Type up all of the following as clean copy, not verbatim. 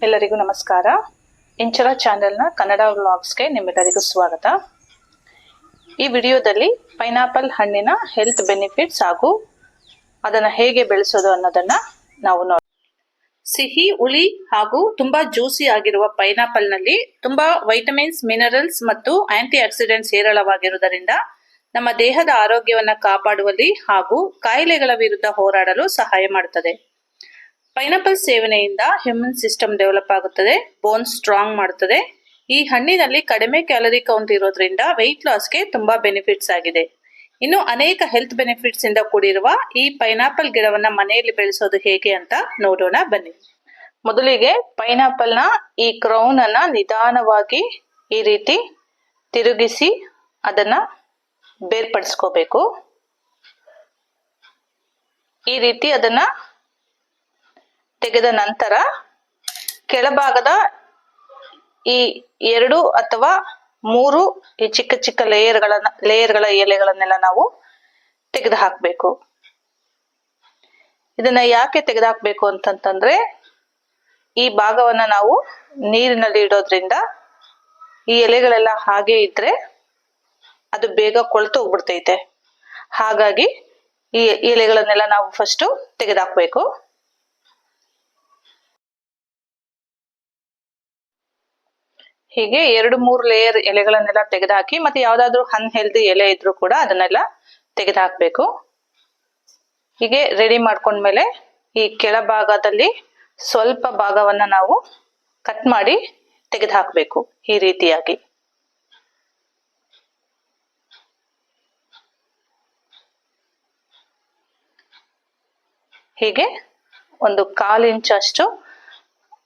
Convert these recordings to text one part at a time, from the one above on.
ಎಲ್ಲರಿಗೂ ನಮಸ್ಕಾರ. ಇಂಚರ ಚಾನೆಲ್ನ ಕನ್ನಡ ವ್ಲಾಗ್ಸ್ಗೆ ನಿಮ್ಮೆಲ್ಲರಿಗೂ ಸ್ವಾಗತ. ಈ ವಿಡಿಯೋದಲ್ಲಿ ಪೈನಾಪಲ್ ಹಣ್ಣಿನ ಹೆಲ್ತ್ ಬೆನಿಫಿಟ್ಸ್ ಹಾಗೂ ಅದನ್ನು ಹೇಗೆ ಬೆಳೆಸೋದು ಅನ್ನೋದನ್ನ ನಾವು ನೋಡಿ. ಸಿಹಿ, ಹುಳಿ ಹಾಗೂ ತುಂಬಾ ಜ್ಯೂಸಿ ಆಗಿರುವ ಪೈನಾಪಲ್ ನಲ್ಲಿ ತುಂಬಾ ವೈಟಮಿನ್ಸ್, ಮಿನರಲ್ಸ್ ಮತ್ತು ಆಂಟಿ ಆಕ್ಸಿಡೆಂಟ್ಸ್ ಹೇರಳವಾಗಿರುವುದರಿಂದ ನಮ್ಮ ದೇಹದ ಆರೋಗ್ಯವನ್ನ ಕಾಪಾಡುವಲ್ಲಿ ಹಾಗೂ ಕಾಯಿಲೆಗಳ ವಿರುದ್ಧ ಹೋರಾಡಲು ಸಹಾಯ ಮಾಡುತ್ತದೆ. ಪೈನಾಪಲ್ ಸೇವನೆಯಿಂದ ಹ್ಯೂಮನ್ ಸಿಸ್ಟಮ್ ಡೆವಲಪ್ ಆಗುತ್ತದೆ, ಬೋನ್ ಸ್ಟ್ರಾಂಗ್ ಮಾಡುತ್ತದೆ. ಈ ಹಣ್ಣಿನಲ್ಲಿ ಕಡಿಮೆ ಕ್ಯಾಲರಿ ಕೌಂಟ್ ಇರೋದ್ರಿಂದ ವೆಯ್ಟ್ ಲಾಸ್ಗೆ ತುಂಬಾ ಬೆನಿಫಿಟ್ಸ್ ಆಗಿದೆ. ಇನ್ನು ಅನೇಕ ಹೆಲ್ತ್ ಬೆನಿಫಿಟ್ಸ್ ಇಂದ ಕೂಡಿರುವ ಈ ಪೈನಾಪಲ್ ಗಿಡವನ್ನ ಮನೆಯಲ್ಲಿ ಬೆಳೆಸೋದು ಹೇಗೆ ಅಂತ ನೋಡೋಣ ಬನ್ನಿ. ಮೊದಲಿಗೆ ಪೈನಾಪಲ್ ನ ಈ ಕ್ರೌನ್ ಅನ್ನ ನಿಧಾನವಾಗಿ ಈ ರೀತಿ ತಿರುಗಿಸಿ ಅದನ್ನ ಬೇರ್ಪಡಿಸ್ಕೋಬೇಕು. ಈ ರೀತಿ ಅದನ್ನ ತೆಗೆದ ನಂತರ ಕೆಳಭಾಗದ ಈ 2 ಅಥವಾ 3 ಈ ಚಿಕ್ಕ ಚಿಕ್ಕ ಲೇಯರ್ಗಳ ಎಲೆಗಳನ್ನೆಲ್ಲ ನಾವು ತೆಗೆದು ಹಾಕಬೇಕು. ಇದನ್ನ ಯಾಕೆ ತೆಗೆದು ಹಾಕಬೇಕು ಅಂತಂತಂದ್ರೆ, ಈ ಭಾಗವನ್ನ ನಾವು ನೀರಿನಲ್ಲಿ ಇಡೋದ್ರಿಂದ ಈ ಎಲೆಗಳೆಲ್ಲ ಹಾಗೆ ಇದ್ರೆ ಅದು ಬೇಗ ಕೊಳ್ತು ಹೋಗ್ಬಿಡ್ತೈತೆ. ಹಾಗಾಗಿ ಈ ಎಲೆಗಳನ್ನೆಲ್ಲ ನಾವು ಫಸ್ಟ್ ತೆಗೆದಾಕ್ಬೇಕು. ಹೀಗೆ 2-3 ಲೇಯರ್ ಎಲೆಗಳನ್ನೆಲ್ಲ ತೆಗೆದುಹಾಕಿ, ಮತ್ತೆ ಯಾವ್ದಾದ್ರು ಅನ್ಹೆಲ್ದಿ ಎಲೆ ಇದ್ರೂ ಕೂಡ ಅದನ್ನೆಲ್ಲ ತೆಗೆದುಹಾಕ್ಬೇಕು. ಹೀಗೆ ರೆಡಿ ಮಾಡ್ಕೊಂಡ್ಮೇಲೆ ಈ ಕೆಳಭಾಗದಲ್ಲಿ ಸ್ವಲ್ಪ ಭಾಗವನ್ನ ನಾವು ಕಟ್ ಮಾಡಿ ತೆಗೆದುಹಾಕ್ಬೇಕು. ಈ ರೀತಿಯಾಗಿ ಹೀಗೆ 1/4 ಇಂಚ್ ಅಷ್ಟು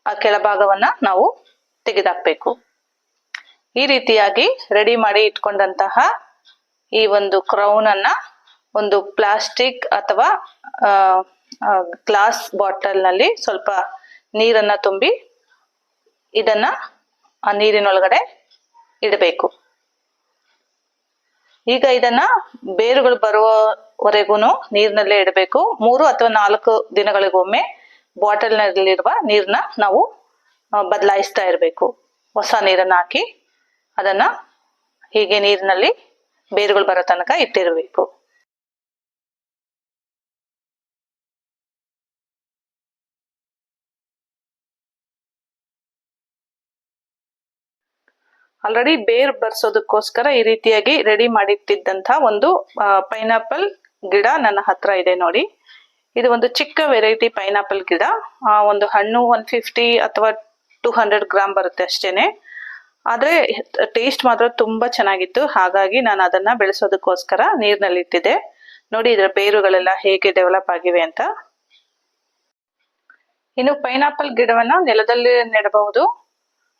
ಆ ಕೆಳಭಾಗವನ್ನ ನಾವು ತೆಗೆದುಹಾಕ್ಬೇಕು. ಈ ರೀತಿಯಾಗಿ ರೆಡಿ ಮಾಡಿ ಇಟ್ಕೊಂಡಂತಹ ಈ ಒಂದು ಕ್ರೌನ್ ಅನ್ನ ಒಂದು ಪ್ಲಾಸ್ಟಿಕ್ ಅಥವಾ ಗ್ಲಾಸ್ ಬಾಟಲ್ ನಲ್ಲಿ ಸ್ವಲ್ಪ ನೀರನ್ನ ತುಂಬಿ ಇದನ್ನ ಆ ನೀರಿನೊಳಗಡೆ ಇಡಬೇಕು. ಈಗ ಇದನ್ನ ಬೇರುಗಳು ಬರುವವರೆಗೂ ನೀರಿನಲ್ಲೇ ಇಡಬೇಕು. 3 ಅಥವಾ 4 ದಿನಗಳಿಗೊಮ್ಮೆ ಬಾಟಲ್ ನಲ್ಲಿರುವ ನೀರನ್ನ ನಾವು ಬದಲಾಯಿಸ್ತಾ ಇರಬೇಕು. ಹೊಸ ನೀರನ್ನ ಹಾಕಿ ಅದನ್ನ ಹೀಗೆ ನೀರಿನಲ್ಲಿ ಬೇರುಗಳು ಬರೋ ತನಕ ಇಟ್ಟಿರಬೇಕು. ಆಲ್ರೆಡಿ ಬೇರು ಬರ್ಸೋದಕ್ಕೋಸ್ಕರ ಈ ರೀತಿಯಾಗಿ ರೆಡಿ ಮಾಡಿಟ್ಟಿದ್ದಂತ ಒಂದು ಪೈನಾಪಲ್ ಗಿಡ ನನ್ನ ಹತ್ರ ಇದೆ ನೋಡಿ. ಇದು ಒಂದು ಚಿಕ್ಕ ವೆರೈಟಿ ಪೈನಾಪಲ್ ಗಿಡ. ಒಂದು ಹಣ್ಣು 150 ಅಥವಾ 200 ಗ್ರಾಮ್ ಬರುತ್ತೆ ಅಷ್ಟೇನೆ. ಆದ್ರೆ ಟೇಸ್ಟ್ ಮಾತ್ರ ತುಂಬಾ ಚೆನ್ನಾಗಿತ್ತು. ಹಾಗಾಗಿ ನಾನು ಅದನ್ನ ಬೆಳೆಸೋದಕ್ಕೋಸ್ಕರ ನೀರಿನಲ್ಲಿ ಇಟ್ಟಿದ್ದೆ. ನೋಡಿ ಇದರ ಬೇರುಗಳೆಲ್ಲ ಹೇಗೆ ಡೆವಲಪ್ ಆಗಿವೆ ಅಂತ. ಇನ್ನು ಪೈನಾಪಲ್ ಗಿಡವನ್ನ ನೆಲದಲ್ಲಿ ನೆಡಬಹುದು,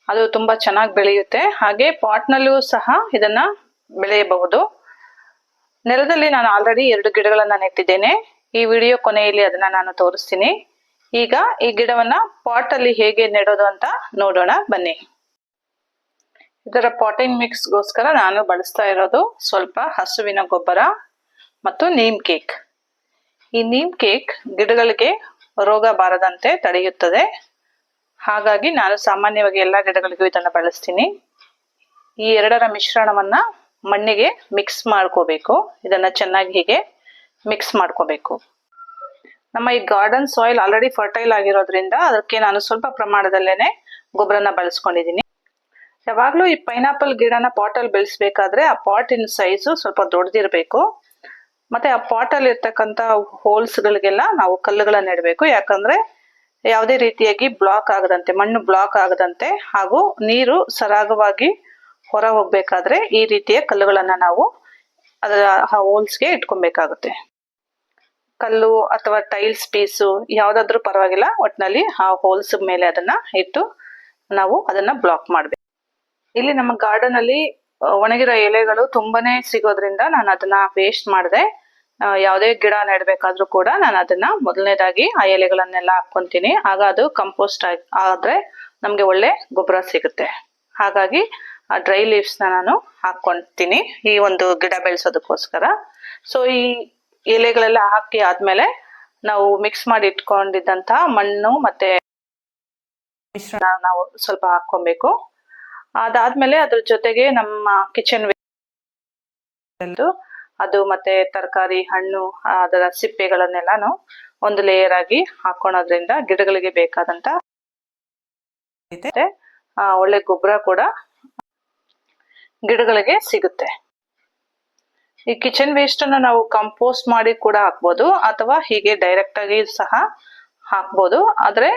ಅದು ತುಂಬಾ ಚೆನ್ನಾಗಿ ಬೆಳೆಯುತ್ತೆ. ಹಾಗೆ ಪಾಟ್ ನಲ್ಲೂ ಸಹ ಇದನ್ನ ಬೆಳೆಯಬಹುದು. ನೆಲದಲ್ಲಿ ನಾನು ಆಲ್ರೆಡಿ 2 ಗಿಡಗಳನ್ನ ನೆಟ್ಟಿದ್ದೇನೆ. ಈ ವಿಡಿಯೋ ಕೊನೆಯಲ್ಲಿ ಅದನ್ನ ನಾನು ತೋರಿಸ್ತೀನಿ. ಈಗ ಈ ಗಿಡವನ್ನ ಪಾಟ್ ಅಲ್ಲಿ ಹೇಗೆ ನೆಡೋದು ಅಂತ ನೋಡೋಣ ಬನ್ನಿ. ಇದರ ಪಾಟಿಂಗ್ ಮಿಕ್ಸ್ ಗೋಸ್ಕರ ನಾನು ಬಳಸ್ತಾ ಇರೋದು ಸ್ವಲ್ಪ ಹಸುವಿನ ಗೊಬ್ಬರ ಮತ್ತು ನೀಮ್ ಕೇಕ್. ಈ ನೀಮ್ ಕೇಕ್ ಗಿಡಗಳಿಗೆ ರೋಗ ಬಾರದಂತೆ ತಡೆಯುತ್ತದೆ. ಹಾಗಾಗಿ ನಾನು ಸಾಮಾನ್ಯವಾಗಿ ಎಲ್ಲಾ ಗಿಡಗಳಿಗೂ ಇದನ್ನ ಬಳಸ್ತೀನಿ. ಈ 2ರ ಮಿಶ್ರಣವನ್ನ ಮಣ್ಣಿಗೆ ಮಿಕ್ಸ್ ಮಾಡ್ಕೋಬೇಕು. ಇದನ್ನ ಚೆನ್ನಾಗಿ ಹೀಗೆ ಮಿಕ್ಸ್ ಮಾಡ್ಕೋಬೇಕು. ನಮ್ಮ ಈ ಗಾರ್ಡನ್ ಸಾಯಿಲ್ ಆಲ್ರೆಡಿ ಫರ್ಟೈಲ್ ಆಗಿರೋದ್ರಿಂದ ಅದಕ್ಕೆ ನಾನು ಸ್ವಲ್ಪ ಪ್ರಮಾಣದಲ್ಲೇನೆ ಗೊಬ್ಬರನ ಬಳಸ್ಕೊಂಡಿದ್ದೀನಿ. ಯಾವಾಗ್ಲೂ ಈ ಪೈನಾಪಲ್ ಗಿಡನ ಪಾಟ್ ಅಲ್ಲಿ ಬೆಳೆಸ್ಬೇಕಾದ್ರೆ ಆ ಪಾಟಿನ ಸೈಜು ಸ್ವಲ್ಪ ದೊಡ್ಡದಿರ್ಬೇಕು. ಮತ್ತೆ ಆ ಪಾಟ್ ಅಲ್ಲಿ ಇರ್ತಕ್ಕಂತ ಹೋಲ್ಸ್ ಗಳಿಗೆಲ್ಲ ನಾವು ಕಲ್ಲುಗಳನ್ನ ಇಡಬೇಕು. ಯಾಕಂದ್ರೆ ಯಾವುದೇ ರೀತಿಯಾಗಿ ಬ್ಲಾಕ್ ಆಗದಂತೆ, ಮಣ್ಣು ಬ್ಲಾಕ್ ಆಗದಂತೆ ಹಾಗೂ ನೀರು ಸರಾಗವಾಗಿ ಹೊರ ಹೋಗ್ಬೇಕಾದ್ರೆ ಈ ರೀತಿಯ ಕಲ್ಲುಗಳನ್ನ ನಾವು ಅದರ ಹೋಲ್ಸ್ಗೆ ಇಟ್ಕೊಬೇಕಾಗುತ್ತೆ. ಕಲ್ಲು ಅಥವಾ ಟೈಲ್ಸ್ ಪೀಸು ಯಾವ್ದಾದ್ರೂ ಪರವಾಗಿಲ್ಲ, ಒಟ್ಟಿನಲ್ಲಿ ಆ ಹೋಲ್ಸ್ ಮೇಲೆ ಅದನ್ನ ಇಟ್ಟು ನಾವು ಅದನ್ನ ಬ್ಲಾಕ್ ಮಾಡ್ಬೇಕು. ಇಲ್ಲಿ ನಮ್ಮ ಗಾರ್ಡನ್ ಅಲ್ಲಿ ಒಣಗಿರೋ ಎಲೆಗಳು ತುಂಬಾನೇ ಸಿಗೋದ್ರಿಂದ ನಾನು ಅದನ್ನ ವೇಸ್ಟ್ ಮಾಡಿದೆ. ಯಾವುದೇ ಗಿಡ ನೆಡ್ಬೇಕಾದ್ರೂ ಕೂಡ ನಾನು ಅದನ್ನ ಮೊದಲನೇದಾಗಿ ಆ ಎಲೆಗಳನ್ನೆಲ್ಲ ಹಾಕೊಂತೀನಿ. ಆಗ ಅದು ಕಂಪೋಸ್ಟ್ ಆದ್ರೆ ನಮ್ಗೆ ಒಳ್ಳೆ ಗೊಬ್ಬರ ಸಿಗುತ್ತೆ. ಹಾಗಾಗಿ ಆ ಡ್ರೈ ಲೀವ್ಸ್ ನಾನು ಹಾಕೊಂತೀನಿ ಈ ಒಂದು ಗಿಡ ಬೆಳೆಸೋದಕ್ಕೋಸ್ಕರ. ಸೊ ಈ ಎಲೆಗಳೆಲ್ಲ ಹಾಕಿ ಆದ್ಮೇಲೆ ನಾವು ಮಿಕ್ಸ್ ಮಾಡಿ ಇಟ್ಕೊಂಡಿದ್ದಂತಹ ಮಣ್ಣು ಮತ್ತೆ ಮಿಶ್ರಣ ನಾವು ಸ್ವಲ್ಪ ಹಾಕೊಬೇಕು. ಅದಾದ್ಮೇಲೆ ಅದ್ರ ಜೊತೆಗೆ ನಮ್ಮ ಕಿಚನ್ ಅದು ಮತ್ತೆ ತರಕಾರಿ ಹಣ್ಣು ಅದರ ಸಿಪ್ಪೆಗಳನ್ನೆಲ್ಲಾನು ಒಂದು ಲೇಯರ್ ಆಗಿ ಹಾಕೋಣದ್ರಿಂದ ಗಿಡಗಳಿಗೆ ಬೇಕಾದಂತ ಒಳ್ಳೆ ಗೊಬ್ಬರ ಕೂಡ ಗಿಡಗಳಿಗೆ ಸಿಗುತ್ತೆ. ಈ ಕಿಚನ್ ವೇಸ್ಟ್ ಅನ್ನು ನಾವು ಕಂಪೋಸ್ಟ್ ಮಾಡಿ ಕೂಡ ಹಾಕ್ಬೋದು ಅಥವಾ ಹೀಗೆ ಡೈರೆಕ್ಟ್ ಆಗಿ ಸಹ ಹಾಕ್ಬೋದು. ಆದ್ರೆ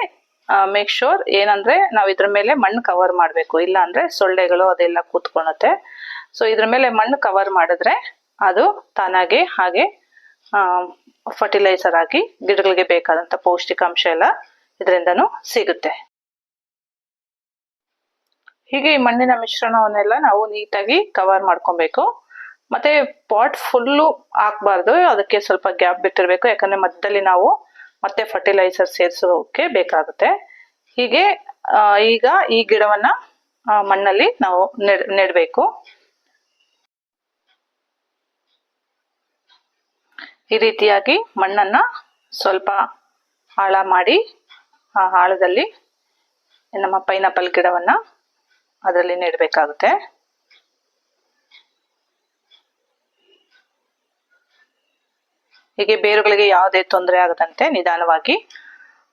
ಮೇಕ್ ಶೋರ್ ಏನಂದ್ರೆ ನಾವು ಇದ್ರ ಮೇಲೆ ಮಣ್ಣು ಕವರ್ ಮಾಡಬೇಕು, ಇಲ್ಲ ಅಂದ್ರೆ ಸೊಳ್ಳೆಗಳು ಅದೆಲ್ಲ ಕೂತ್ಕೊಳುತ್ತೆ. ಸೊ ಇದ್ರ ಮೇಲೆ ಮಣ್ಣು ಕವರ್ ಮಾಡಿದ್ರೆ ಅದು ತಾನಾಗೆ ಹಾಗೆ ಫರ್ಟಿಲೈಸರ್ ಆಗಿ ಗಿಡಗಳಿಗೆ ಬೇಕಾದಂತ ಪೌಷ್ಟಿಕಾಂಶ ಎಲ್ಲ ಇದರಿಂದನೂ ಸಿಗುತ್ತೆ. ಹೀಗೆ ಈ ಮಣ್ಣಿನ ಮಿಶ್ರಣವನ್ನೆಲ್ಲ ನಾವು ನೀಟಾಗಿ ಕವರ್ ಮಾಡ್ಕೊಬೇಕು. ಮತ್ತೆ ಪಾಟ್ ಫುಲ್ಲು ಹಾಕ್ಬಾರ್ದು, ಅದಕ್ಕೆ ಸ್ವಲ್ಪ ಗ್ಯಾಪ್ ಬಿಟ್ಟಿರ್ಬೇಕು, ಯಾಕಂದ್ರೆ ಮಧ್ಯದಲ್ಲಿ ನಾವು ಮತ್ತೆ ಫರ್ಟಿಲೈಸರ್ ಸೇರಿಸೋಕೆ ಬೇಕಾಗುತ್ತೆ. ಹೀಗೆ ಈಗ ಈ ಗಿಡವನ್ನ ಮಣ್ಣಲ್ಲಿ ನಾವು ನೆಡಬೇಕು. ಈ ರೀತಿಯಾಗಿ ಮಣ್ಣನ್ನ ಸ್ವಲ್ಪ ಆಳ ಮಾಡಿ ಆ ಆಳದಲ್ಲಿ ನಮ್ಮ ಪೈನಾಪಲ್ ಗಿಡವನ್ನ ಅದರಲ್ಲಿ ನೆಡಬೇಕಾಗುತ್ತೆ. ಹೀಗೆ ಬೇರುಗಳಿಗೆ ಯಾವುದೇ ತೊಂದರೆ ಆಗದಂತೆ ನಿಧಾನವಾಗಿ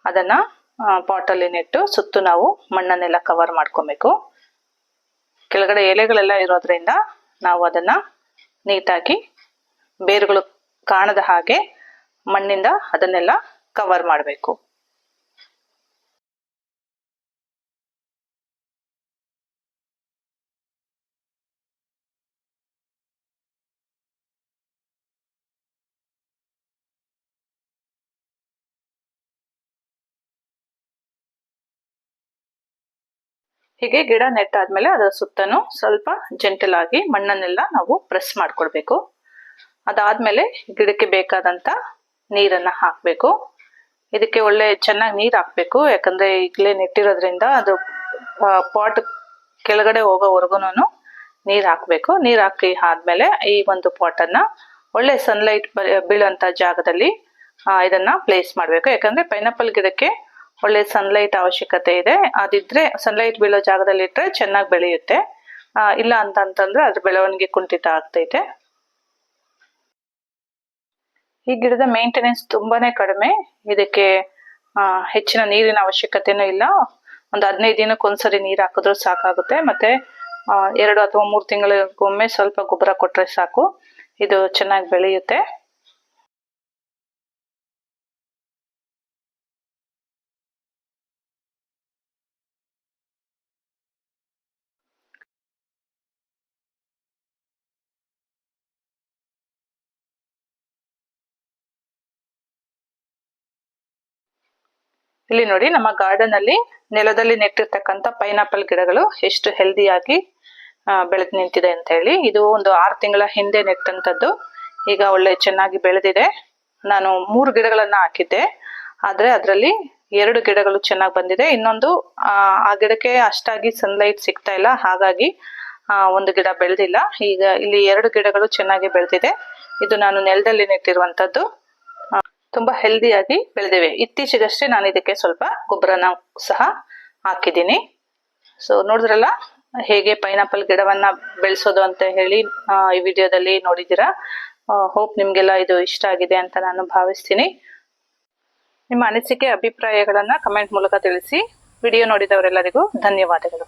ಅದನ್ನ ಪಾಟಲ್ಲಿ ನೆಟ್ಟು ಸುತ್ತು ನಾವು ಮಣ್ಣನ್ನೆಲ್ಲ ಕವರ್ ಮಾಡ್ಕೊಬೇಕು. ಕೆಳಗಡೆ ಎಲೆಗಳೆಲ್ಲ ಇರೋದ್ರಿಂದ ನಾವು ಅದನ್ನ ನೀಟಾಗಿ ಬೇರುಗಳು ಕಾಣದ ಹಾಗೆ ಮಣ್ಣಿಂದ ಅದನ್ನೆಲ್ಲ ಕವರ್ ಮಾಡಬೇಕು. ಹೀಗೆ ಗಿಡ ನೆಟ್ಟಾದ್ಮೇಲೆ ಅದರ ಸುತ್ತನೂ ಸ್ವಲ್ಪ ಜೆಂಟಲ್ ಆಗಿ ಮಣ್ಣನ್ನೆಲ್ಲ ನಾವು ಪ್ರೆಸ್ ಮಾಡ್ಕೊಳ್ಬೇಕು. ಅದಾದ್ಮೇಲೆ ಗಿಡಕ್ಕೆ ಬೇಕಾದಂತ ನೀರನ್ನ ಹಾಕ್ಬೇಕು. ಇದಕ್ಕೆ ಒಳ್ಳೆ ಚೆನ್ನಾಗಿ ನೀರ್ ಹಾಕ್ಬೇಕು, ಯಾಕಂದ್ರೆ ಈಗಲೇ ನೆಟ್ಟಿರೋದ್ರಿಂದ ಅದು ಪಾಟ್ ಕೆಳಗಡೆ ಹೋಗೋವರೆಗೂನು ನೀರ್ ಹಾಕ್ಬೇಕು. ನೀರ್ ಹಾಕಿ ಆದ್ಮೇಲೆ ಈ ಒಂದು ಪಾಟ್ ಅನ್ನ ಒಳ್ಳೆ ಸನ್ಲೈಟ್ ಬೀಳಂತ ಜಾಗದಲ್ಲಿ ಇದನ್ನ ಪ್ಲೇಸ್ ಮಾಡ್ಬೇಕು. ಯಾಕಂದ್ರೆ ಪೈನಾಪಲ್ ಗಿಡಕ್ಕೆ ಒಳ್ಳೆ ಸನ್ಲೈಟ್ ಅವಶ್ಯಕತೆ ಇದೆ. ಅದಿದ್ರೆ ಸನ್ಲೈಟ್ ಬೀಳೋ ಜಾಗದಲ್ಲಿ ಇಟ್ರೆ ಚೆನ್ನಾಗಿ ಬೆಳೆಯುತ್ತೆ. ಇಲ್ಲ ಅಂತಂದ್ರೆ ಅದ್ರ ಬೆಳವಣಿಗೆ ಕುಂಠಿತ ಆಗ್ತೈತೆ. ಈ ಗಿಡದ ಮೇಂಟೆನೆನ್ಸ್ ತುಂಬಾನೇ ಕಡಿಮೆ. ಇದಕ್ಕೆ ಹೆಚ್ಚಿನ ನೀರಿನ ಅವಶ್ಯಕತೆನೂ ಇಲ್ಲ. ಒಂದು 15 ದಿನಕ್ಕೊಂದ್ಸರಿ ನೀರ್ ಹಾಕಿದ್ರು ಸಾಕಾಗುತ್ತೆ. ಮತ್ತೆ 2 ಅಥವಾ 3 ತಿಂಗಳಿಗೊಮ್ಮೆ ಸ್ವಲ್ಪ ಗೊಬ್ಬರ ಕೊಟ್ರೆ ಸಾಕು, ಇದು ಚೆನ್ನಾಗಿ ಬೆಳೆಯುತ್ತೆ. ಇಲ್ಲಿ ನೋಡಿ, ನಮ್ಮ ಗಾರ್ಡನ್ ಅಲ್ಲಿ ನೆಲದಲ್ಲಿ ನೆಟ್ಟಿರ್ತಕ್ಕಂಥ ಪೈನಾಪಲ್ ಗಿಡಗಳು ಎಷ್ಟು ಹೆಲ್ದಿಯಾಗಿ ಬೆಳೆದು ನಿಂತಿದೆ ಅಂತ ಹೇಳಿ. ಇದು ಒಂದು 6 ತಿಂಗಳ ಹಿಂದೆ ನೆಟ್ಟಂತದ್ದು. ಈಗ ಒಳ್ಳೆ ಚೆನ್ನಾಗಿ ಬೆಳೆದಿದೆ. ನಾನು 3 ಗಿಡಗಳನ್ನ ಹಾಕಿದ್ದೆ, ಆದ್ರೆ ಅದರಲ್ಲಿ 2 ಗಿಡಗಳು ಚೆನ್ನಾಗಿ ಬಂದಿದೆ. ಇನ್ನೊಂದು ಆ ಗಿಡಕ್ಕೆ ಅಷ್ಟಾಗಿ ಸನ್ಲೈಟ್ ಸಿಗ್ತಾ ಇಲ್ಲ, ಹಾಗಾಗಿ ಒಂದು ಗಿಡ ಬೆಳೆದಿಲ್ಲ. ಈಗ ಇಲ್ಲಿ 2 ಗಿಡಗಳು ಚೆನ್ನಾಗಿ ಬೆಳೆದಿದೆ. ಇದು ನಾನು ನೆಲದಲ್ಲಿ ನೆಟ್ಟಿರುವಂತದ್ದು. ತುಂಬಾ ಹೆಲ್ದಿಯಾಗಿ ಬೆಳೆದಿವೆ. ಇತ್ತೀಚೆಗಷ್ಟೇ ನಾನು ಇದಕ್ಕೆ ಸ್ವಲ್ಪ ಗೊಬ್ಬರನ ಸಹ ಹಾಕಿದ್ದೀನಿ. ಸೊ ನೋಡಿದ್ರಲ್ಲ ಹೇಗೆ ಪೈನಾಪಲ್ ಗಿಡವನ್ನ ಬೆಳೆಸೋದು ಅಂತ ಹೇಳಿ ಈ ವಿಡಿಯೋದಲ್ಲಿ ನೋಡಿದ್ದೀರಾ. ಹೋಪ್ ನಿಮ್ಗೆಲ್ಲ ಇದು ಇಷ್ಟ ಆಗಿದೆ ಅಂತ ನಾನು ಭಾವಿಸ್ತೀನಿ. ನಿಮ್ಮ ಅನಿಸಿಕೆ ಅಭಿಪ್ರಾಯಗಳನ್ನ ಕಮೆಂಟ್ ಮೂಲಕ ತಿಳಿಸಿ. ವಿಡಿಯೋ ನೋಡಿದವರೆಲ್ಲರಿಗೂ ಧನ್ಯವಾದಗಳು.